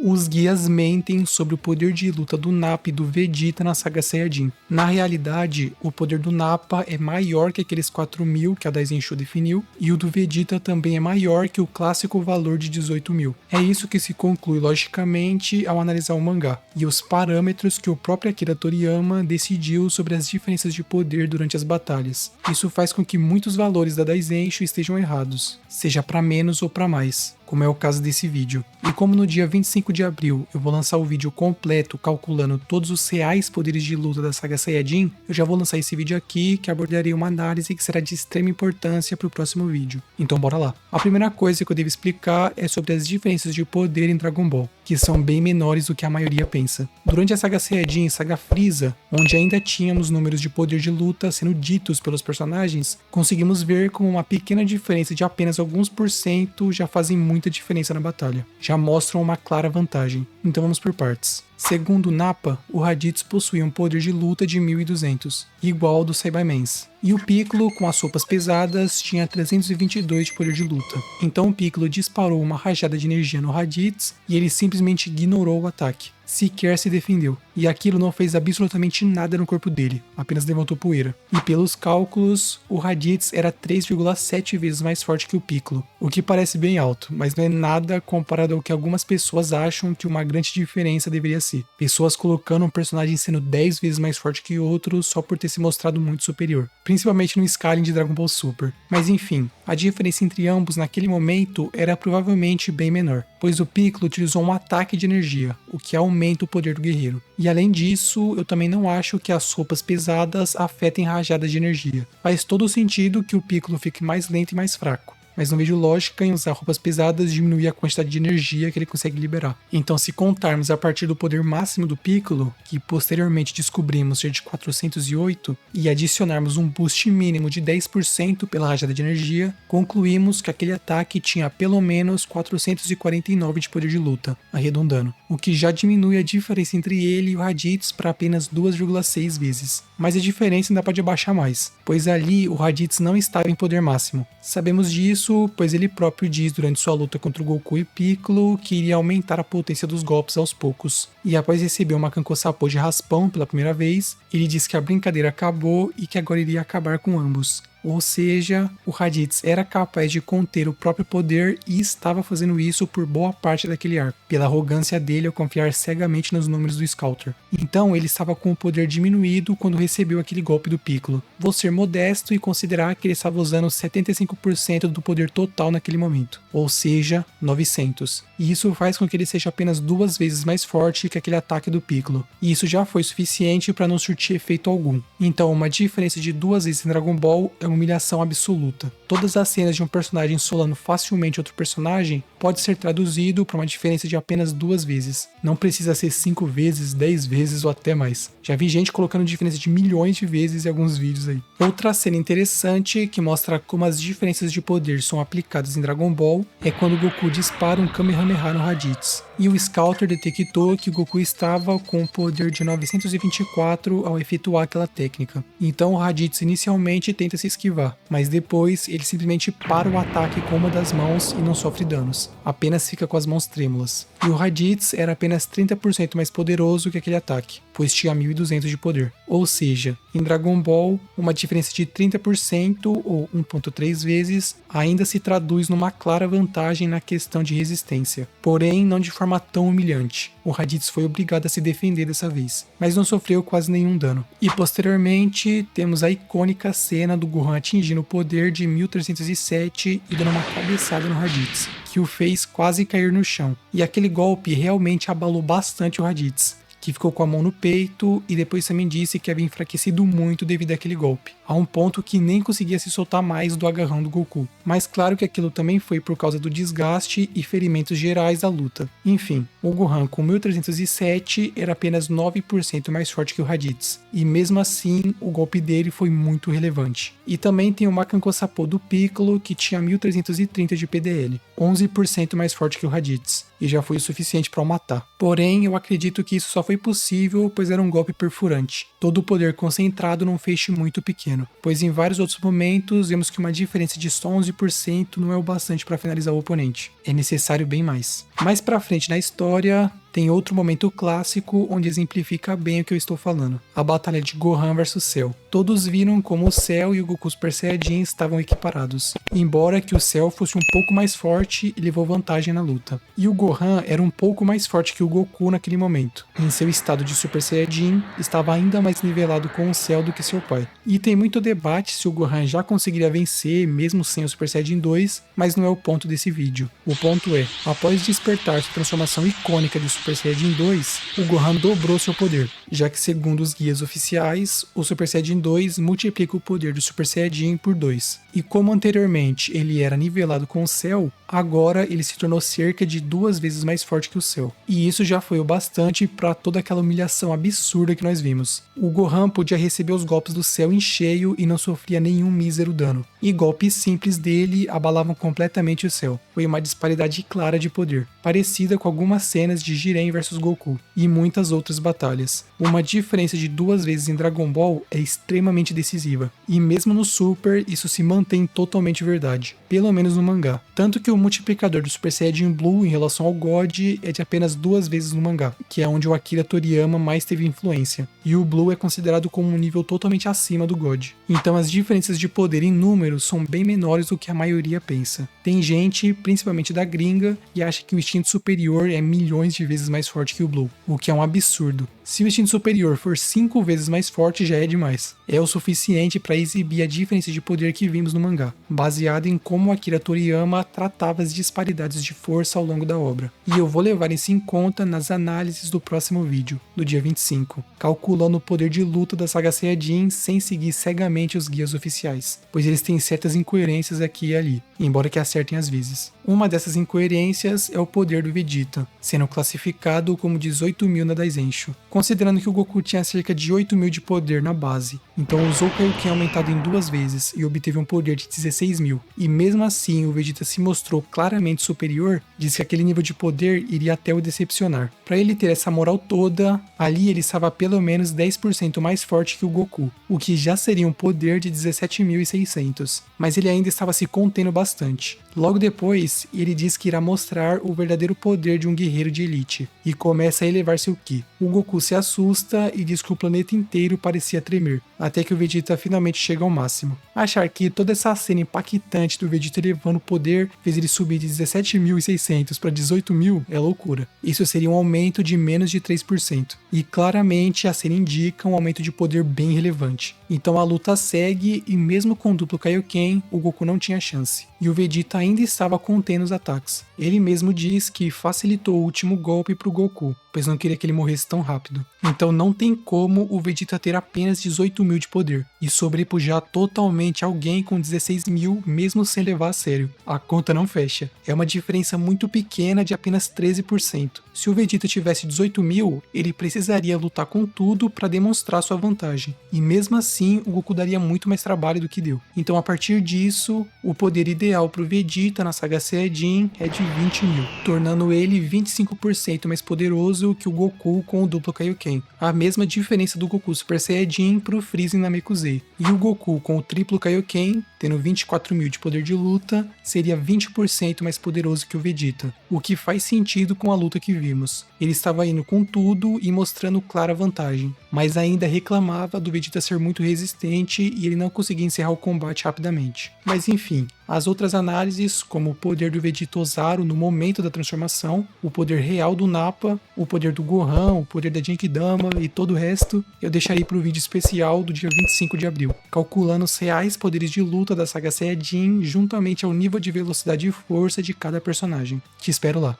Os guias mentem sobre o poder de luta do Nappa e do Vegeta na saga Saiyajin. Na realidade, o poder do Nappa é maior que aqueles 4.000 que a Daisenshu definiu, e o do Vegeta também é maior que o clássico valor de 18.000. É isso que se conclui logicamente ao analisar o mangá, e os parâmetros que o próprio Akira Toriyama decidiu sobre as diferenças de poder durante as batalhas. Isso faz com que muitos valores da Daisenshu estejam errados, seja para menos ou para mais, como é o caso desse vídeo. E como no dia 25 de abril eu vou lançar o vídeo completo calculando todos os reais poderes de luta da saga Saiyajin, eu já vou lançar esse vídeo aqui que abordarei uma análise que será de extrema importância para o próximo vídeo. Então bora lá. A primeira coisa que eu devo explicar é sobre as diferenças de poder em Dragon Ball, que são bem menores do que a maioria pensa. Durante a saga Saiyajin e saga Frieza, onde ainda tínhamos números de poder de luta sendo ditos pelos personagens, conseguimos ver como uma pequena diferença de apenas alguns % já fazem muita diferença na batalha. Já mostram uma clara vantagem. Então vamos por partes. Segundo Nappa, o Raditz possuía um poder de luta de 1200, igual ao do Saibamens. E o Piccolo, com as sopas pesadas, tinha 322 de poder de luta. Então o Piccolo disparou uma rajada de energia no Raditz e ele simplesmente ignorou o ataque. Sequer se defendeu, e aquilo não fez absolutamente nada no corpo dele, apenas levantou poeira. E pelos cálculos, o Raditz era 3,7 vezes mais forte que o Piccolo, o que parece bem alto, mas não é nada comparado ao que algumas pessoas acham que uma grande diferença deveria ser. Pessoas colocando um personagem sendo 10 vezes mais forte que outro só por ter se mostrado muito superior, principalmente no scaling de Dragon Ball Super. Mas enfim, a diferença entre ambos naquele momento era provavelmente bem menor, pois o Piccolo utilizou um ataque de energia, o que aumenta o poder do guerreiro. E além disso, eu também não acho que as sopas pesadas afetem rajadas de energia. Faz todo sentido que o Piccolo fique mais lento e mais fraco, mas não vejo lógica em usar roupas pesadas e diminuir a quantidade de energia que ele consegue liberar. Então, se contarmos a partir do poder máximo do Piccolo, que posteriormente descobrimos ser de 408, e adicionarmos um boost mínimo de 10% pela rajada de energia, concluímos que aquele ataque tinha pelo menos 449 de poder de luta, arredondando, o que já diminui a diferença entre ele e o Raditz para apenas 2,6 vezes. Mas a diferença ainda pode abaixar mais, pois ali o Raditz não estava em poder máximo. Sabemos disso, pois ele próprio diz durante sua luta contra o Goku e Piccolo que iria aumentar a potência dos golpes aos poucos. E após receber uma Kanko-Sapo de raspão pela primeira vez, ele diz que a brincadeira acabou e que agora iria acabar com ambos. Ou seja, o Raditz era capaz de conter o próprio poder e estava fazendo isso por boa parte daquele arco, pela arrogância dele ao confiar cegamente nos números do Scouter. Então ele estava com o poder diminuído quando recebeu aquele golpe do Piccolo. Vou ser modesto e considerar que ele estava usando 75% do poder total naquele momento, ou seja, 900. E isso faz com que ele seja apenas 2 vezes mais forte que aquele ataque do Piccolo. E isso já foi suficiente para não surtir efeito algum. Então uma diferença de 2 vezes em Dragon Ball é uma humilhação absoluta. Todas as cenas de um personagem solando facilmente outro personagem pode ser traduzido para uma diferença de apenas 2 vezes. Não precisa ser 5 vezes, 10 vezes ou até mais. Já vi gente colocando diferença de milhões de vezes em alguns vídeos aí. Outra cena interessante que mostra como as diferenças de poder são aplicadas em Dragon Ball é quando o Goku dispara um Kamehameha no Raditz. E o Scouter detectou que o Goku estava com o poder de 924 ao efetuar aquela técnica. Então o Raditz inicialmente tenta se esquivar, mas depois ele simplesmente para o ataque com uma das mãos e não sofre danos, apenas fica com as mãos trêmulas. E o Raditz era apenas 30% mais poderoso que aquele ataque, pois tinha 1200 de poder. Ou seja, em Dragon Ball, uma diferença de 30% ou 1.3 vezes ainda se traduz numa clara vantagem na questão de resistência, porém não de forma tão humilhante. O Raditz foi obrigado a se defender dessa vez, mas não sofreu quase nenhum dano. E posteriormente, temos a icônica cena do Gohan atingindo o poder de 1307 e dando uma cabeçada no Raditz, que o fez quase cair no chão. E aquele golpe realmente abalou bastante o Raditz, que ficou com a mão no peito e depois também disse que havia enfraquecido muito devido àquele golpe, a um ponto que nem conseguia se soltar mais do agarrão do Goku. Mas claro que aquilo também foi por causa do desgaste e ferimentos gerais da luta. Enfim, o Gohan com 1307 era apenas 9% mais forte que o Raditz, e mesmo assim o golpe dele foi muito relevante. E também tem o Makanko-Sapo do Piccolo que tinha 1330 de PDL, 11% mais forte que o Raditz, e já foi o suficiente para o matar. Porém, eu acredito que isso só foi foi possível, pois era um golpe perfurante. Todo o poder concentrado num feixe muito pequeno, pois em vários outros momentos vemos que uma diferença de só 11% não é o bastante para finalizar o oponente. É necessário bem mais. Mais pra frente na história, tem outro momento clássico onde exemplifica bem o que eu estou falando. A batalha de Gohan vs Cell. Todos viram como o Cell e o Goku Super Saiyajin estavam equiparados. Embora que o Cell fosse um pouco mais forte e levou vantagem na luta. E o Gohan era um pouco mais forte que o Goku naquele momento. Em seu estado de Super Saiyajin, estava ainda mais nivelado com o Cell do que seu pai. E tem muito debate se o Gohan já conseguiria vencer mesmo sem o Super Saiyajin 2, mas não é o ponto desse vídeo. O ponto é, após despertar sua transformação icônica de Super Saiyajin 2, o Gohan dobrou seu poder, já que segundo os guias oficiais, o Super Saiyajin 2 multiplica o poder do Super Saiyajin por 2. E como anteriormente ele era nivelado com o Cell, agora ele se tornou cerca de 2 vezes mais forte que o Cell. E isso já foi o bastante para toda aquela humilhação absurda que nós vimos. O Gohan podia receber os golpes do Cell em cheio e não sofria nenhum mísero dano. E golpes simples dele abalavam completamente o Cell. Foi uma disparidade clara de poder, parecida com algumas cenas de Jiren vs Goku e muitas outras batalhas. Uma diferença de 2 vezes em Dragon Ball é extremamente decisiva, e mesmo no Super isso se mantém totalmente verdade, pelo menos no mangá. Tanto que o multiplicador do Super Saiyajin Blue em relação ao God é de apenas 2 vezes no mangá, que é onde o Akira Toriyama mais teve influência, e o Blue é considerado como um nível totalmente acima do God. Então as diferenças de poder em números são bem menores do que a maioria pensa. Tem gente, principalmente da gringa, que acha que o instinto superior é milhões de vezes mais forte que o Blue, o que é um absurdo. Se o instinto superior for 5 vezes mais forte, já é demais. É o suficiente para exibir a diferença de poder que vimos no mangá, baseado em como Akira Toriyama tratava as disparidades de força ao longo da obra. E eu vou levar isso em conta nas análises do próximo vídeo, do dia 25, calculando o poder de luta da saga Saiyajin sem seguir cegamente os guias oficiais, pois eles têm certas incoerências aqui e ali, embora que acertem às vezes. Uma dessas incoerências é o poder do Vegeta, sendo classificado como 18.000 na Daisensho, considerando que o Goku tinha cerca de 8.000 de poder na base, então usou o Kaioken aumentado em 2 vezes e obteve um poder de 16.000, e mesmo assim o Vegeta se mostrou claramente superior, diz que aquele nível de poder iria até o decepcionar. Para ele ter essa moral toda, ali ele estava pelo menos 10% mais forte que o Goku, o que já seria um poder de 17.600, mas ele ainda estava se contendo bastante. Logo depois, ele diz que irá mostrar o verdadeiro poder de um guerreiro de elite, e começa a elevar seu Ki. O Goku se assusta e diz que o planeta inteiro parecia tremer, até que o Vegeta finalmente chega ao máximo. Achar que toda essa cena impactante do Vegeta elevando o poder fez ele subir de 17.600 para 18.000 é loucura. Isso seria um aumento de menos de 3%, e claramente a cena indica um aumento de poder bem relevante. Então a luta segue e mesmo com o duplo Kaioken, o Goku não tinha chance, e o Vegeta ainda estava contendo os ataques. Ele mesmo diz que facilitou o último golpe para o Goku, pois não queria que ele morresse tão rápido. Então não tem como o Vegeta ter apenas 18.000 de poder e sobrepujar totalmente alguém com 16.000 mesmo sem levar a sério. A conta não fecha. É uma diferença muito pequena de apenas 13%. Se o Vegeta tivesse 18.000, ele precisaria lutar com tudo para demonstrar sua vantagem. E mesmo assim, o Goku daria muito mais trabalho do que deu. Então a partir disso, o poder ideal para o Vegeta na saga Saiyajin é de 20.000, tornando ele 25% mais poderoso que o Goku com o duplo Kaioken. A mesma diferença do Goku Super Saiyajin pro Freeza em Namekusei. E o Goku com o triplo Kaioken, tendo 24.000 de poder de luta, seria 20% mais poderoso que o Vegeta, o que faz sentido com a luta que vimos. Ele estava indo com tudo e mostrando clara vantagem, mas ainda reclamava do Vegeta ser muito resistente e ele não conseguia encerrar o combate rapidamente. Mas enfim, as outras análises, como o poder do Vegeta Ozaru no momento da transformação, o poder real do Nappa, o poder do Gohan, o poder da Genkidama e todo o resto, eu deixarei para o vídeo especial do dia 25 de abril, calculando os reais poderes de luta da saga Saiyajin juntamente ao nível de velocidade e força de cada personagem. Te espero lá.